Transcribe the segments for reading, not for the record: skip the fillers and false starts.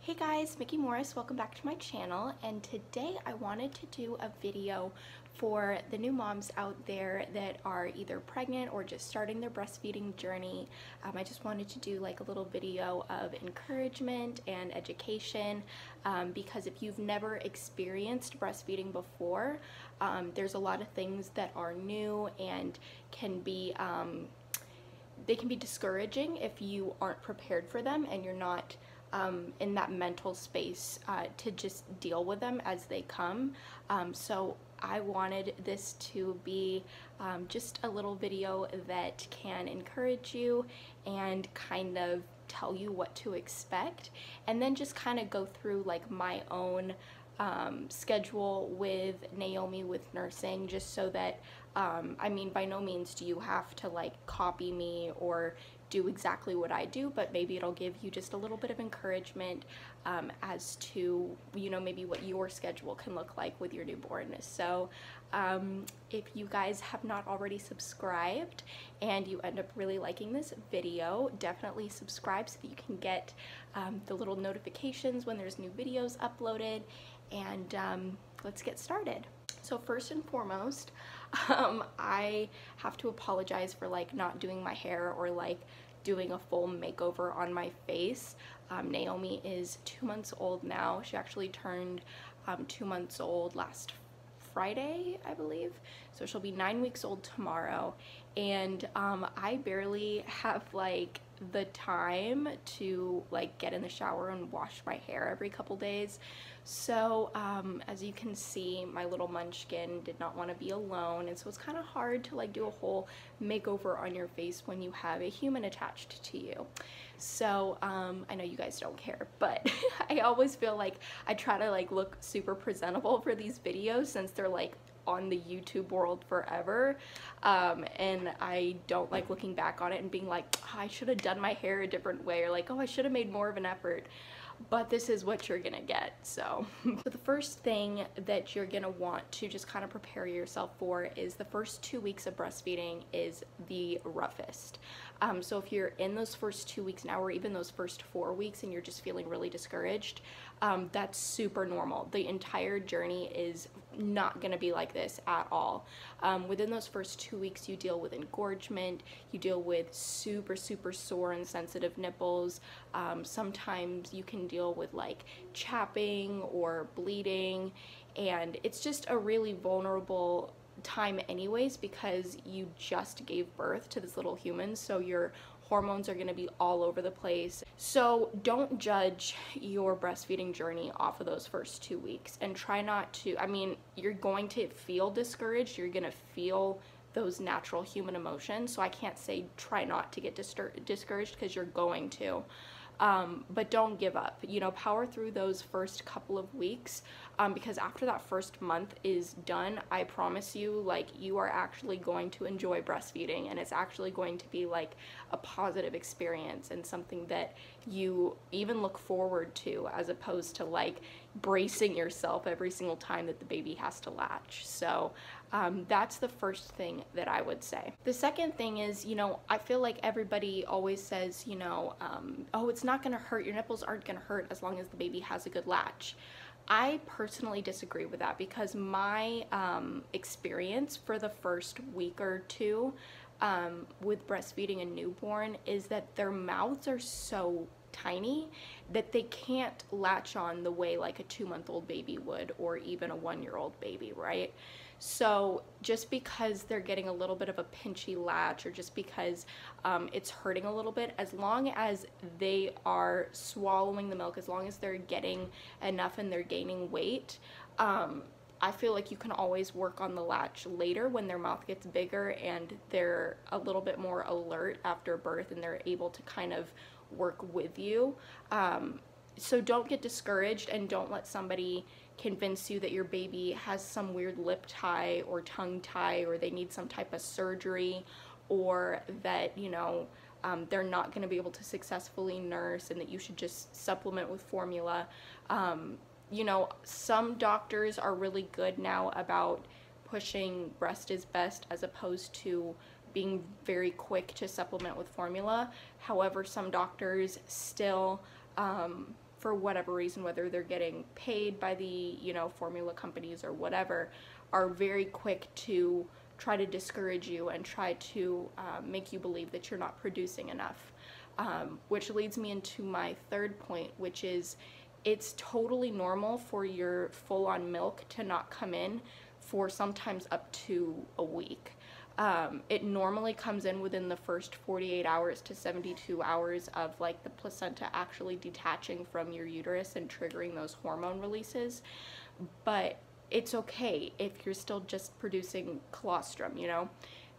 Hey guys, Mickey Morris, welcome back to my channel, and today I wanted to do a video for the new moms out there that are either pregnant or just starting their breastfeeding journey. I just wanted to do like a little video of encouragement and education because if you've never experienced breastfeeding before, there's a lot of things that are new and can be they can be discouraging if you aren't prepared for them and you're not in that mental space to just deal with them as they come. So I wanted this to be just a little video that can encourage you and kind of tell you what to expect, and then just kind of go through like my own schedule with Naomi with nursing, just so that I mean, by no means do you have to like copy me or do exactly what I do, but maybe it'll give you just a little bit of encouragement as to, you know, maybe what your schedule can look like with your newborn. So if you guys have not already subscribed and you end up really liking this video, definitely subscribe so that you can get the little notifications when there's new videos uploaded, and let's get started. So first and foremost, I have to apologize for like not doing my hair or like doing a full makeover on my face. Naomi is 2 months old now. She actually turned 2 months old last Friday, I believe. So she'll be 9 weeks old tomorrow, and I barely have like the time to like get in the shower and wash my hair every couple days. So as you can see, my little munchkin did not want to be alone, and so it's kind of hard to like do a whole makeover on your face when you have a human attached to you. So I know you guys don't care, but I always feel like I try to like look super presentable for these videos since they're like on the YouTube world forever, and I don't like looking back on it and being like, oh, I should have done my hair a different way, or like, oh, I should have made more of an effort. But this is what you're gonna get. So the first thing that you're gonna want to just kind of prepare yourself for is the first 2 weeks of breastfeeding is the roughest. So if you're in those first 2 weeks now, or even those first 4 weeks, and you're just feeling really discouraged, that's super normal. The entire journey is not gonna be like this at all. Within those first 2 weeks, you deal with engorgement, you deal with super sore and sensitive nipples. Sometimes you can deal with like chapping or bleeding, and it's just a really vulnerable time anyways because you just gave birth to this little human, so your hormones are going to be all over the place. So don't judge your breastfeeding journey off of those first 2 weeks, and try not to, I mean, you're going to feel discouraged, you're going to feel those natural human emotions, so I can't say try not to get discouraged, because you're going to. But don't give up, you know, power through those first couple of weeks, because after that first month is done, I promise you, like, you are actually going to enjoy breastfeeding, and it's actually going to be like a positive experience and something that you even look forward to, as opposed to like bracing yourself every single time that the baby has to latch. So that's the first thing that I would say. The second thing is, you know, I feel like everybody always says, you know, oh, it's not gonna hurt, your nipples aren't gonna hurt as long as the baby has a good latch. I personally disagree with that, because my experience for the first week or two with breastfeeding a newborn is that their mouths are so tiny that they can't latch on the way like a 2-month-old baby would, or even a 1-year-old baby, right? So just because they're getting a little bit of a pinchy latch, or just because it's hurting a little bit, as long as they are swallowing the milk, as long as they're getting enough and they're gaining weight, I feel like you can always work on the latch later when their mouth gets bigger and they're a little bit more alert after birth and they're able to kind of work with you. So don't get discouraged, and don't let somebody convince you that your baby has some weird lip tie or tongue tie, or they need some type of surgery, or that, you know, they're not going to be able to successfully nurse and that you should just supplement with formula. You know, some doctors are really good now about pushing breast is best, as opposed to being very quick to supplement with formula. However, some doctors still for whatever reason, whether they're getting paid by the, you know, formula companies or whatever, are very quick to try to discourage you and try to make you believe that you're not producing enough. Which leads me into my third point, which is it's totally normal for your full-on milk to not come in for sometimes up to a week. It normally comes in within the first 48 hours to 72 hours of like the placenta actually detaching from your uterus and triggering those hormone releases. But it's okay if you're still just producing colostrum, you know.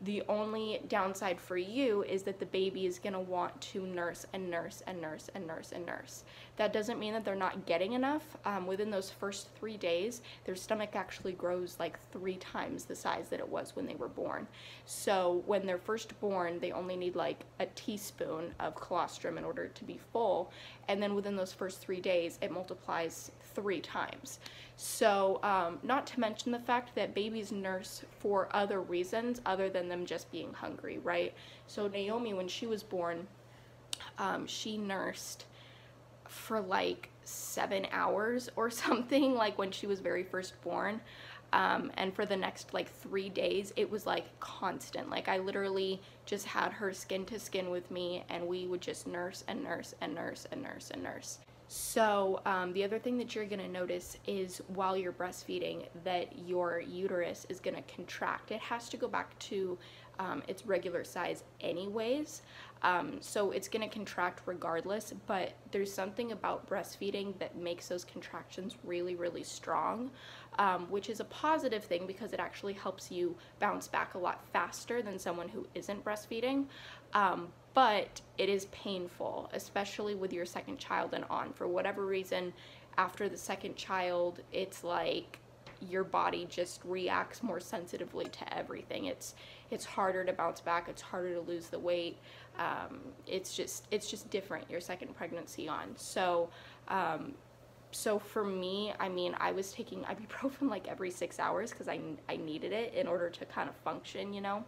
The only downside for you is that the baby is going to want to nurse and nurse and nurse and nurse and nurse. That doesn't mean that they're not getting enough. Within those first 3 days, their stomach actually grows like 3 times the size that it was when they were born. So when they're first born, they only need like a teaspoon of colostrum in order to be full. And then within those first 3 days, it multiplies 3 times. So not to mention the fact that babies nurse for other reasons other than them just being hungry, right? So Naomi, when she was born, she nursed for like 7 hours or something, like when she was very first born. And for the next like 3 days, it was like constant. Like I literally just had her skin to skin with me, and we would just nurse and nurse and nurse and nurse and nurse. So the other thing that you're going to notice is while you're breastfeeding that your uterus is going to contract. It has to go back to its regular size anyways. So it's going to contract regardless, but there's something about breastfeeding that makes those contractions really, really strong, which is a positive thing because it actually helps you bounce back a lot faster than someone who isn't breastfeeding. But it is painful, especially with your second child and on. For whatever reason, after the second child, it's like your body just reacts more sensitively to everything. It's harder to bounce back. It's harder to lose the weight. It's just different, your second pregnancy on. So for me, I mean, I was taking ibuprofen like every 6 hours because I needed it in order to kind of function, you know.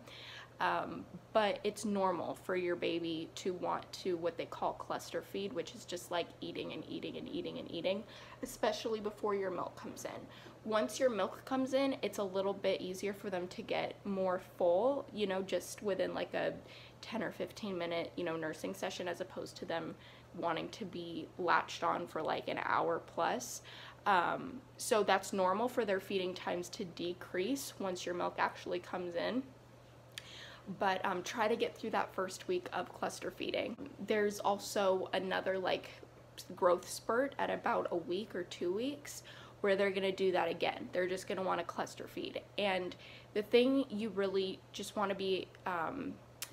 But it's normal for your baby to want to what they call cluster feed, which is just like eating and eating and eating and eating, especially before your milk comes in. Once your milk comes in, it's a little bit easier for them to get more full, you know, just within like a 10 or 15 minute, you know, nursing session, as opposed to them wanting to be latched on for like an hour plus. So that's normal for their feeding times to decrease once your milk actually comes in. But try to get through that first week of cluster feeding. There's also another like growth spurt at about a week or 2 weeks where they're gonna do that again. They're just gonna want to cluster feed. And the thing you really just want to be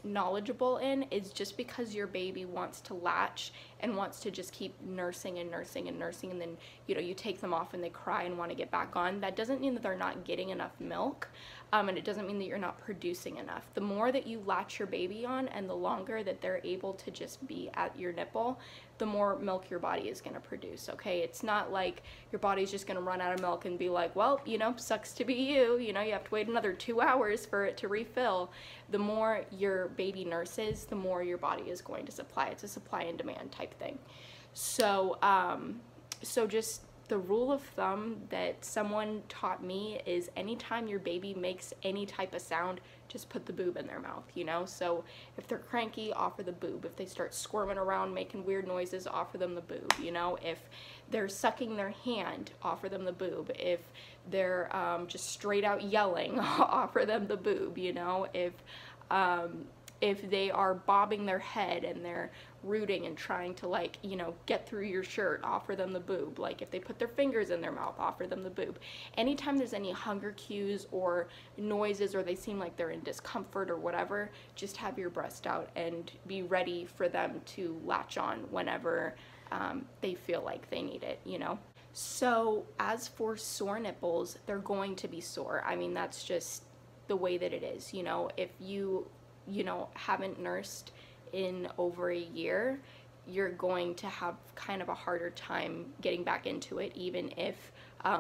knowledgeable in is just because your baby wants to latch and wants to just keep nursing and nursing and nursing, and then, you know, you take them off and they cry and want to get back on, that doesn't mean that they're not getting enough milk, and it doesn't mean that you're not producing enough. The more that you latch your baby on and the longer that they're able to just be at your nipple, the more milk your body is going to produce, okay? It's not like your body's just going to run out of milk and be like, well, you know, sucks to be you, you know, you have to wait another 2 hours for it to refill. The more your baby nurses, the more your body is going to supply. It's a supply and demand type thing. So, so just the rule of thumb that someone taught me is anytime your baby makes any type of sound, just put the boob in their mouth, you know? So if they're cranky, offer the boob. If they start squirming around, making weird noises, offer them the boob, you know? If they're sucking their hand, offer them the boob. If they're just straight out yelling, offer them the boob, you know? If they are bobbing their head and they're rooting and trying to, like, you know, get through your shirt, offer them the boob. Like, if they put their fingers in their mouth, offer them the boob. Anytime there's any hunger cues or noises or they seem like they're in discomfort or whatever, just have your breast out and be ready for them to latch on whenever they feel like they need it, you know? So as for sore nipples, they're going to be sore. I mean, that's just the way that it is, you know? If you know, haven't nursed in over a year, you're going to have kind of a harder time getting back into it, even if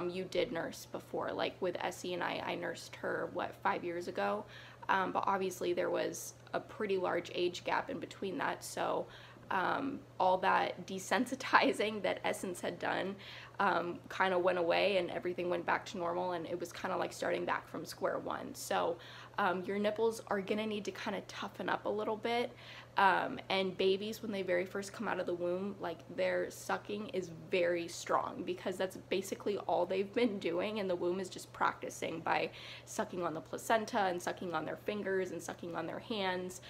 you did nurse before. Like with Essie and I nursed her, what, 5 years ago? But obviously there was a pretty large age gap in between that, so all that desensitizing that Essence had done kind of went away, and everything went back to normal, and it was kind of like starting back from square one. So your nipples are gonna need to kind of toughen up a little bit, and babies, when they very first come out of the womb, like, their sucking is very strong, because that's basically all they've been doing in the womb, is just practicing by sucking on the placenta and sucking on their fingers and sucking on their hands,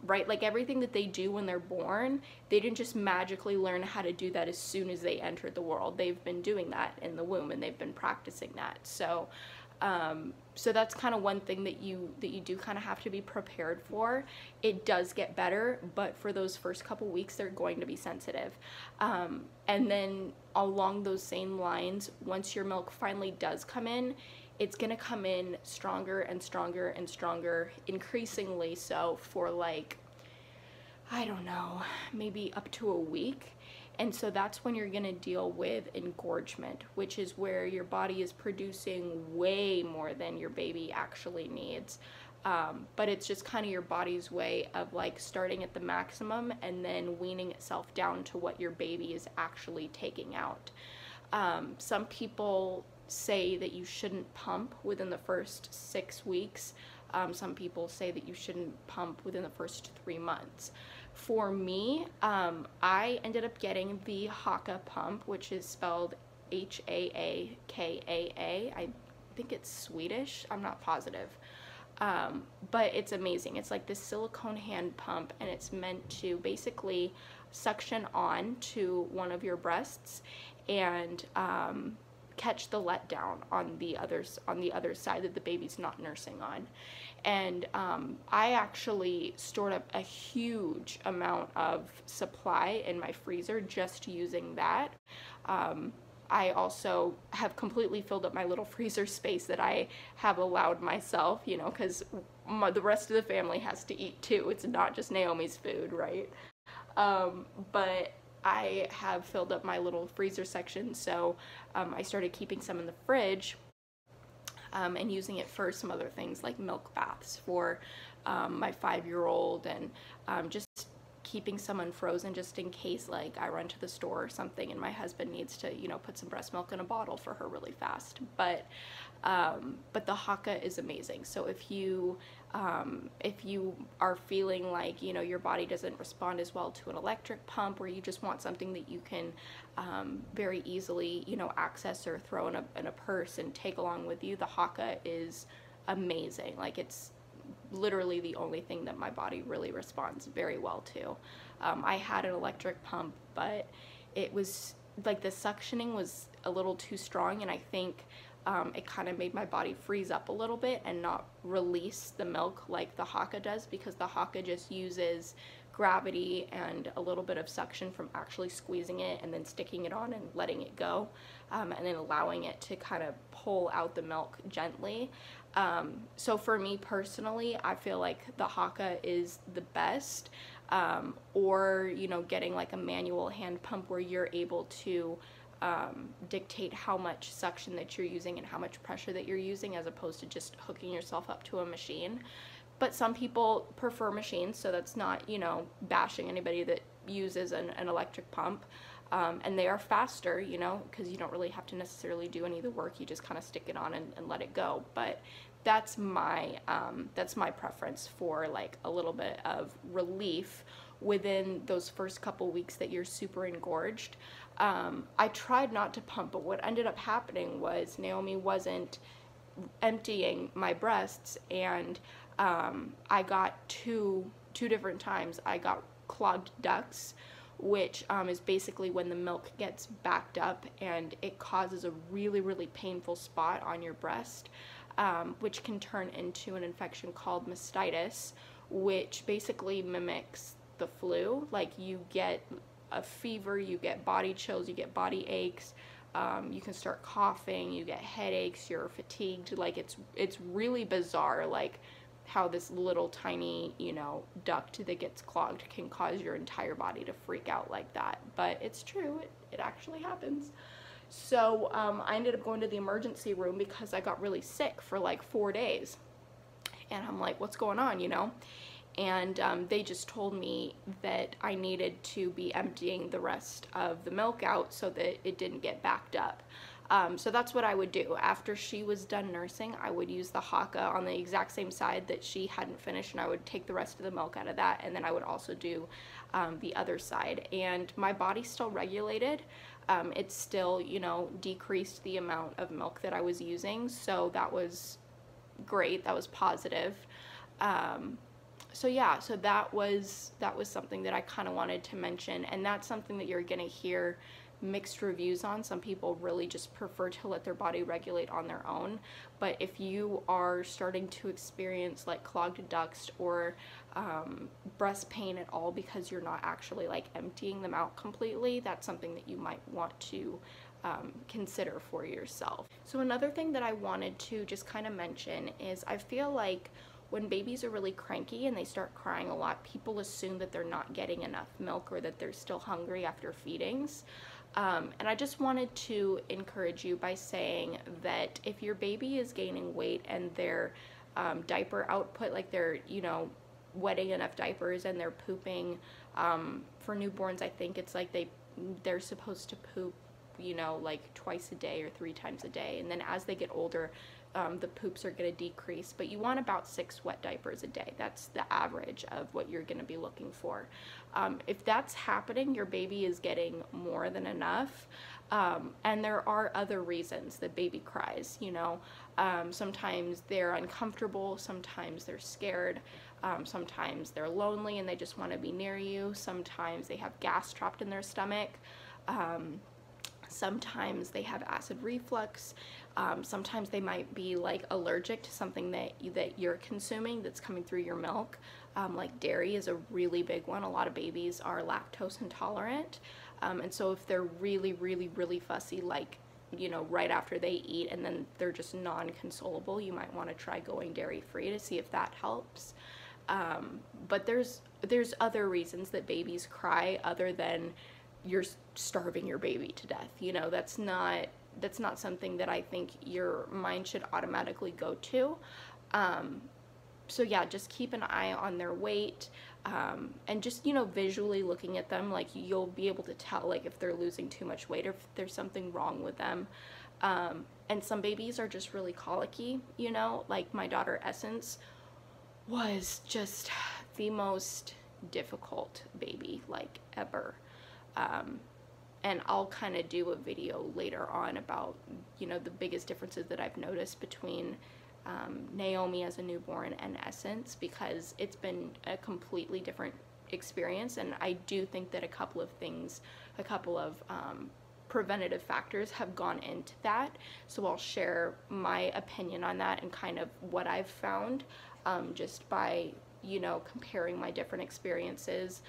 right? Like, everything that they do when they're born, they didn't just magically learn how to do that as soon as they entered the world. They've been doing that in the womb, and they've been practicing that. So so that's kind of one thing that you do kind of have to be prepared for. It does get better, but for those first couple weeks, they're going to be sensitive. And then along those same lines, once your milk finally does come in, it's gonna come in stronger and stronger and stronger, increasingly so, for like, I don't know, maybe up to a week. And so that's when you're gonna deal with engorgement, which is where your body is producing way more than your baby actually needs. But it's just kind of your body's way of like starting at the maximum and then weaning itself down to what your baby is actually taking out. Some people say that you shouldn't pump within the first 6 weeks. Some people say that you shouldn't pump within the first 3 months. For me, I ended up getting the Haakaa pump, which is spelled Haakaa. I think it's Swedish. I'm not positive. But it's amazing. It's like this silicone hand pump, and it's meant to basically suction on to one of your breasts and catch the letdown on the other side that the baby's not nursing on. And I actually stored up a huge amount of supply in my freezer just using that. I also have completely filled up my little freezer space that I have allowed myself, you know, because the rest of the family has to eat too. It's not just Naomi's food, right? But I have filled up my little freezer section, so I started keeping some in the fridge and using it for some other things like milk baths for my 5-year-old, and just keeping some unfrozen just in case, like, I run to the store or something and my husband needs to, you know, put some breast milk in a bottle for her really fast. But the Haakaa is amazing. So if you are feeling like, you know, your body doesn't respond as well to an electric pump, or you just want something that you can very easily, you know, access or throw in a purse and take along with you, the Haakaa is amazing. Like, it's literally the only thing that my body really responds very well to. I had an electric pump, but it was like the suctioning was a little too strong, and I think it kind of made my body freeze up a little bit and not release the milk like the Haakaa does, because the Haakaa just uses gravity and a little bit of suction from actually squeezing it and then sticking it on and letting it go, and then allowing it to kind of pull out the milk gently. So for me personally, I feel like the Haakaa is the best, or, you know, getting like a manual hand pump where you're able to dictate how much suction that you're using and how much pressure that you're using, as opposed to just hooking yourself up to a machine. But some people prefer machines, so that's not, you know, bashing anybody that uses an electric pump. And they are faster, you know, because you don't really have to necessarily do any of the work. You just kind of stick it on and let it go. But that's my preference for like a little bit of relief within those first couple weeks that you're super engorged. I tried not to pump, but what ended up happening was Naomi wasn't emptying my breasts, and I got two different times I got clogged ducts, which is basically when the milk gets backed up and it causes a really, really painful spot on your breast, which can turn into an infection called mastitis, which basically mimics the flu. Like, you get a fever, you get body chills, you get body aches, you can start coughing, you get headaches, you're fatigued. Like, it's really bizarre, like how this little tiny, you know, duct that gets clogged can cause your entire body to freak out like that. But it's true, it actually happens. So I ended up going to the emergency room because I got really sick for like 4 days, and I'm like, what's going on, you know? and they just told me that I needed to be emptying the rest of the milk out so that it didn't get backed up. So that's what I would do. After she was done nursing, I would use the Haakaa on the exact same side that she hadn't finished, and I would take the rest of the milk out of that, and then I would also do the other side. And my body still regulated. It still, you know, decreased the amount of milk that I was using, so that was great. That was positive. So yeah, so that was something that I kind of wanted to mention, and that's something that you're gonna hear mixed reviews on. Some people really just prefer to let their body regulate on their own, but if you are starting to experience like clogged ducts or breast pain at all because you're not actually like emptying them out completely, that's something that you might want to consider for yourself. So another thing that I wanted to just kind of mention is I feel like when babies are really cranky and they start crying a lot, people assume that they're not getting enough milk or that they're still hungry after feedings. And I just wanted to encourage you by saying that if your baby is gaining weight and their diaper output, like they're, you know, wetting enough diapers and they're pooping, for newborns, I think it's like they're supposed to poop, you know, like twice a day or 3 times a day. And then as they get older, the poops are going to decrease, but you want about 6 wet diapers a day. That's the average of what you're going to be looking for. If that's happening, your baby is getting more than enough. And there are other reasons that baby cries, you know. Sometimes they're uncomfortable, sometimes they're scared, sometimes they're lonely and they just want to be near you, sometimes they have gas trapped in their stomach, sometimes they have acid reflux, sometimes they might be like allergic to something that you're consuming that's coming through your milk. Like dairy is a really big one. A lot of babies are lactose intolerant, and so if they're really fussy, like, you know, right after they eat and then they're just non-consolable, you might want to try going dairy free to see if that helps. But there's other reasons that babies cry other than you're starving your baby to death. You know, that's not something that I think your mind should automatically go to. So yeah, just keep an eye on their weight, and just, you know, visually looking at them, like you'll be able to tell like if they're losing too much weight or if there's something wrong with them. And some babies are just really colicky, you know, like my daughter Essence was just the most difficult baby like ever. And I'll kind of do a video later on about, you know, the biggest differences that I've noticed between Naomi as a newborn and Essence, because it's been a completely different experience, and I do think that a couple of preventative factors have gone into that. So I'll share my opinion on that and kind of what I've found, just by, you know, comparing my different experiences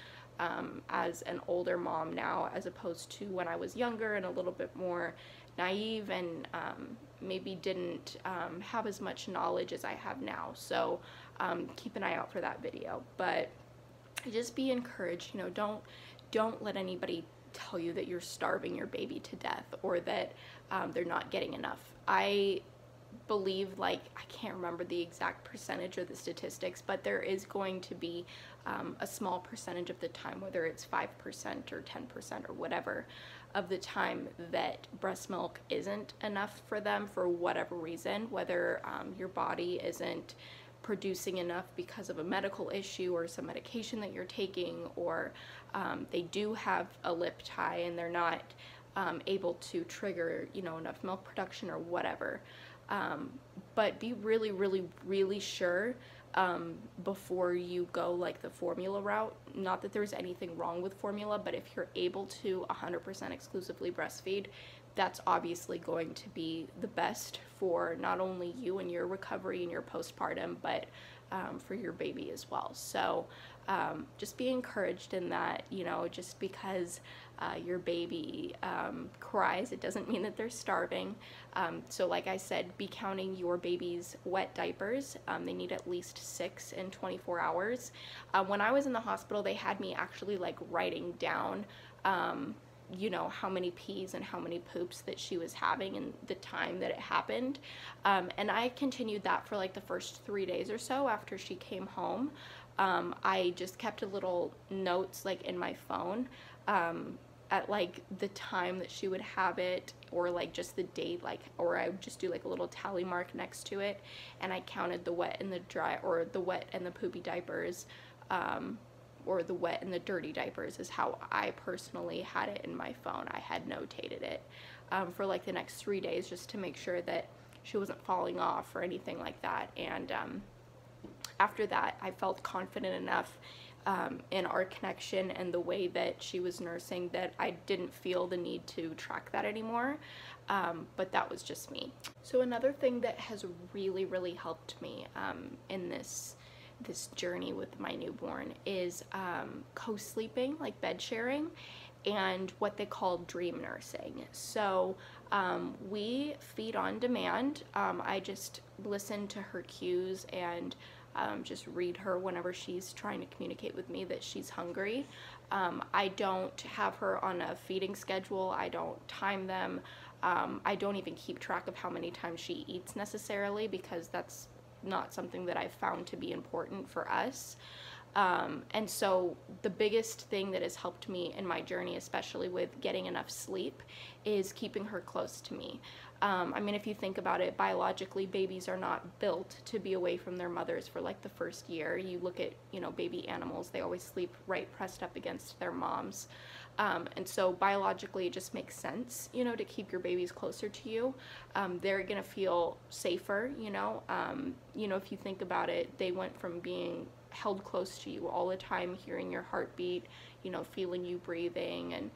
as an older mom now as opposed to when I was younger and a little bit more naive and maybe didn't have as much knowledge as I have now. So keep an eye out for that video. But just be encouraged, you know, don't let anybody tell you that you're starving your baby to death or that they're not getting enough. I believe, like, I can't remember the exact percentage or the statistics, but there is going to be a small percentage of the time, whether it's 5% or 10% or whatever of the time, that breast milk isn't enough for them for whatever reason, whether your body isn't producing enough because of a medical issue or some medication that you're taking, or they do have a lip tie and they're not able to trigger, you know, enough milk production or whatever. But be really sure before you go like the formula route. Not that there's anything wrong with formula, but if you're able to 100% exclusively breastfeed, that's obviously going to be the best for not only you and your recovery and your postpartum, but for your baby as well. So just be encouraged in that, you know, just because your baby cries, it doesn't mean that they're starving. So like I said, be counting your baby's wet diapers. They need at least 6 in 24 hours. When I was in the hospital, they had me actually like writing down you know, how many pees and how many poops that she was having and the time that it happened. And I continued that for like the first 3 days or so after she came home. I just kept a little notes like in my phone at like the time that she would have it, or like just the date, like, or I would just do like a little tally mark next to it, and I counted the wet and the dry, or the wet and the poopy diapers, or the wet and the dirty diapers is how I personally had it in my phone. I had notated it for like the next 3 days, just to make sure that she wasn't falling off or anything like that. And after that, I felt confident enough in our connection and the way that she was nursing that I didn't feel the need to track that anymore. But that was just me. So another thing that has really helped me in this journey with my newborn is co-sleeping, like bed sharing, and what they call dream nursing. So we feed on demand. I just listen to her cues and just read her whenever she's trying to communicate with me that she's hungry. I don't have her on a feeding schedule. I don't time them. I don't even keep track of how many times she eats necessarily, because that's not something that I've found to be important for us. And so the biggest thing that has helped me in my journey, especially with getting enough sleep, is keeping her close to me. I mean, if you think about it, biologically, babies are not built to be away from their mothers for like the first year. You look at, you know, baby animals, they always sleep right pressed up against their moms. And so biologically, it just makes sense, you know, to keep your babies closer to you. They're gonna feel safer, you know. If you think about it, they went from being held close to you all the time, hearing your heartbeat, you know, feeling you breathing, and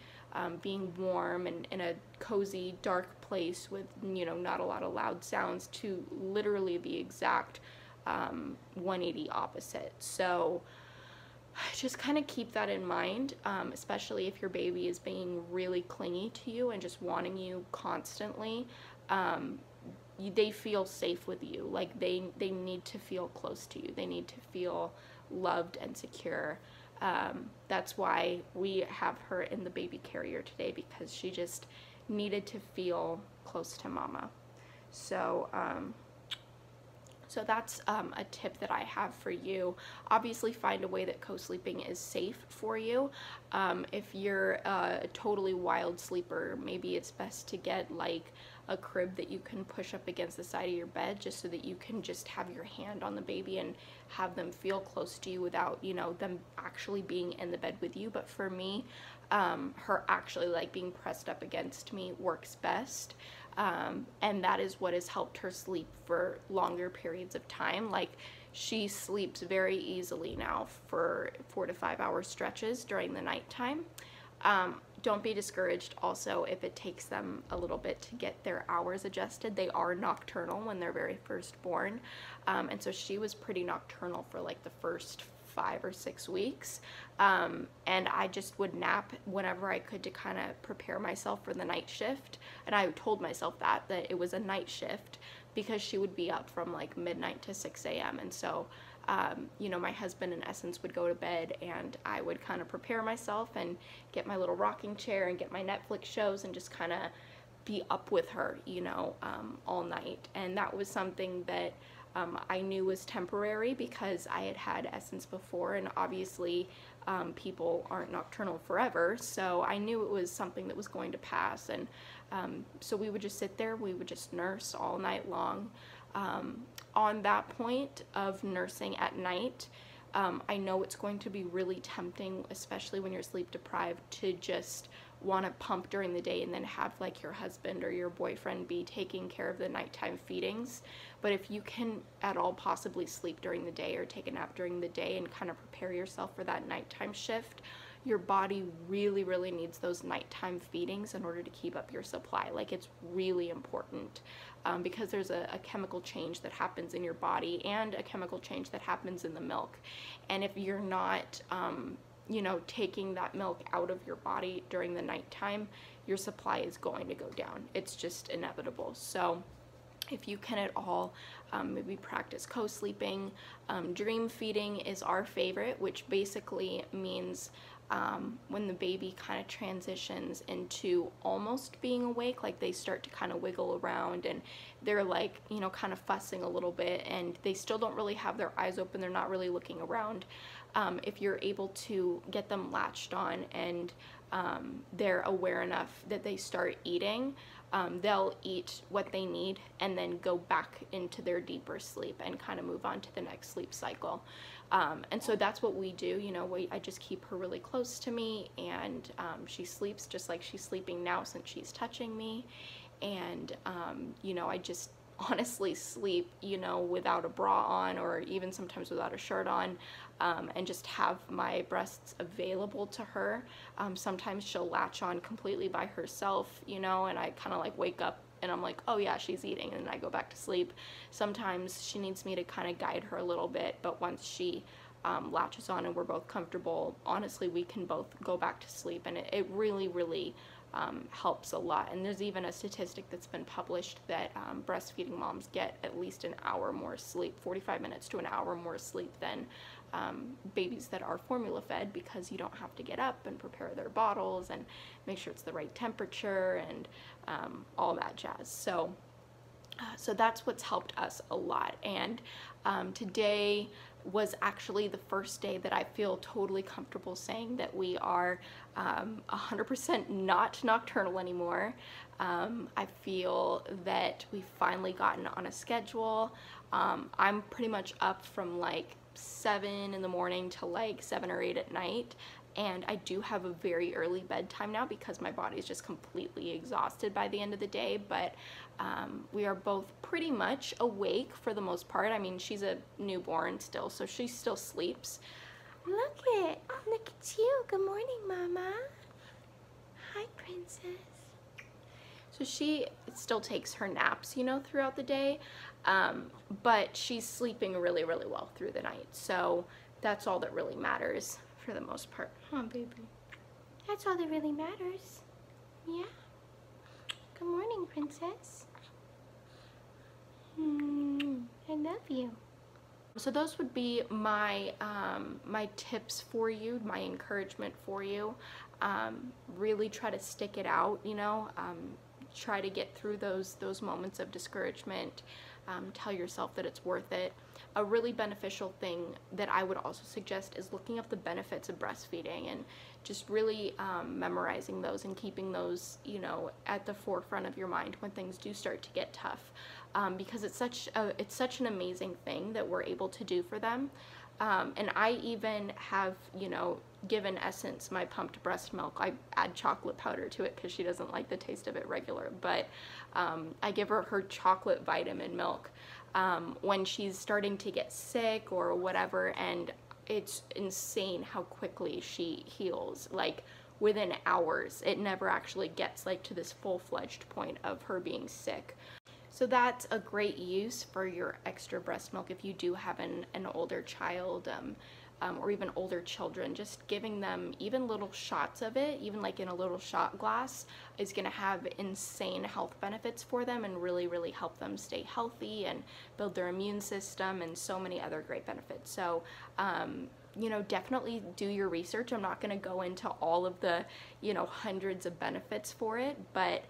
being warm and in a cozy, dark place with, you know, not a lot of loud sounds, to literally the exact 180 opposite. So just kind of keep that in mind, especially if your baby is being really clingy to you and just wanting you constantly. They feel safe with you. Like they need to feel close to you. They need to feel loved and secure. That's why we have her in the baby carrier today, because she just needed to feel close to mama. So that's a tip that I have for you. Obviously, find a way that co-sleeping is safe for you. If you're a totally wild sleeper, maybe it's best to get like a crib that you can push up against the side of your bed, just so that you can just have your hand on the baby and have them feel close to you without, you know, them actually being in the bed with you. But for me, her actually like being pressed up against me works best. And that is what has helped her sleep for longer periods of time. Like, she sleeps very easily now for 4 to 5 hour stretches during the nighttime. Don't be discouraged also if it takes them a little bit to get their hours adjusted. They are nocturnal when they're very first born. And so she was pretty nocturnal for like the first 5 or 6 weeks. And I just would nap whenever I could to kind of prepare myself for the night shift. And I told myself that it was a night shift, because she would be up from like midnight to 6 a.m. And so, my husband in essence would go to bed, and I would kind of prepare myself and get my little rocking chair and get my Netflix shows and just kind of be up with her, all night. And that was something that I knew was temporary, because I had had Essence before, and obviously people aren't nocturnal forever, so I knew it was something that was going to pass. And so we would just sit there, we would just nurse all night long. On that point of nursing at night, I know it's going to be really tempting, especially when you're sleep deprived, to just want to pump during the day and then have like your husband or your boyfriend be taking care of the nighttime feedings. But if you can at all possibly sleep during the day or take a nap during the day and kind of prepare yourself for that nighttime shift, your body really needs those nighttime feedings in order to keep up your supply. Like, it's really important, because there's a chemical change that happens in your body and a chemical change that happens in the milk. And if you're not taking that milk out of your body during the nighttime, your supply is going to go down. It's just inevitable. So if you can at all, maybe practice co-sleeping. Dream feeding is our favorite, which basically means when the baby kind of transitions into almost being awake, like they start to kind of wiggle around and they're like, you know, kind of fussing a little bit, and they still don't really have their eyes open, they're not really looking around. If you're able to get them latched on and they're aware enough that they start eating, they'll eat what they need and then go back into their deeper sleep and kind of move on to the next sleep cycle. And so that's what we do. You know, I just keep her really close to me, and she sleeps just like she's sleeping now since she's touching me. And you know, I just honestly sleep, you know, without a bra on, or even sometimes without a shirt on, and just have my breasts available to her. Sometimes she'll latch on completely by herself, you know, and I kind of like wake up and I'm like, oh yeah, she's eating, and then I go back to sleep. Sometimes she needs me to kind of guide her a little bit, but once she latches on and we're both comfortable, honestly, we can both go back to sleep, and it really, really helps a lot. And there's even a statistic that's been published that breastfeeding moms get at least an hour more sleep, 45 minutes to an hour more sleep than babies that are formula fed, because you don't have to get up and prepare their bottles and make sure it's the right temperature and all that jazz. So that's what's helped us a lot. And today was actually the first day that I feel totally comfortable saying that we are 100% not nocturnal anymore. I feel that we've finally gotten on a schedule. I'm pretty much up from like 7 in the morning to like 7 or 8 at night. And I do have a very early bedtime now because my body is just completely exhausted by the end of the day. But we are both pretty much awake for the most part. I mean, she's a newborn still, so she still sleeps. Look at you. Good morning, Mama. Hi, Princess. So she still takes her naps, you know, throughout the day, but she's sleeping really, really well through the night. So that's all that really matters for the most part. Huh, baby? That's all that really matters. Yeah. Good morning, Princess. I love you. So those would be my my tips for you, my encouragement for you. Really try to stick it out, you know. Try to get through those moments of discouragement. Tell yourself that it's worth it. A really beneficial thing that I would also suggest is looking up the benefits of breastfeeding and just really memorizing those and keeping those, you know, at the forefront of your mind when things do start to get tough, because it's such an amazing thing that we're able to do for them. And I even have, you know, given Essence my pumped breast milk. I add chocolate powder to it because she doesn't like the taste of it regular, but I give her chocolate vitamin milk when she's starting to get sick or whatever, and it's insane how quickly she heals. Like within hours. It never actually gets like to this full-fledged point of her being sick. So that's a great use for your extra breast milk if you do have an older child, or even older children. Just giving them even little shots of it, even like in a little shot glass, is going to have insane health benefits for them and really, really help them stay healthy and build their immune system and so many other great benefits. So you know, definitely do your research. I'm not going to go into all of the, you know, hundreds of benefits for it, but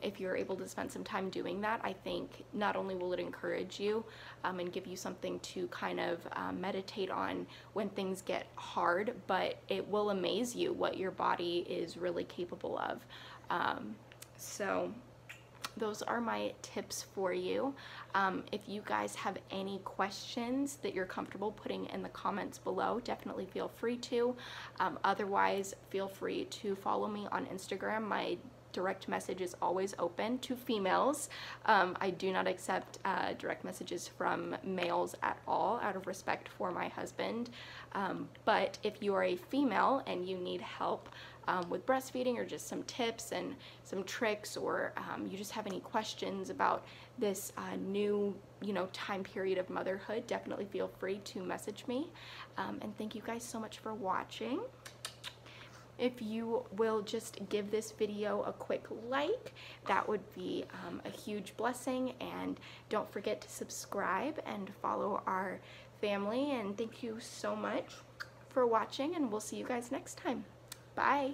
if you're able to spend some time doing that, I think not only will it encourage you and give you something to kind of meditate on when things get hard, but it will amaze you what your body is really capable of. So those are my tips for you. If you guys have any questions that you're comfortable putting in the comments below, definitely feel free to. Otherwise, feel free to follow me on Instagram. My direct message is always open to females. I do not accept direct messages from males at all, out of respect for my husband. But if you are a female and you need help with breastfeeding, or just some tips and some tricks, or you just have any questions about this new, you know, time period of motherhood, definitely feel free to message me. And thank you guys so much for watching. If you will just give this video a quick like, that would be a huge blessing. And don't forget to subscribe and follow our family. And thank you so much for watching, and we'll see you guys next time. Bye!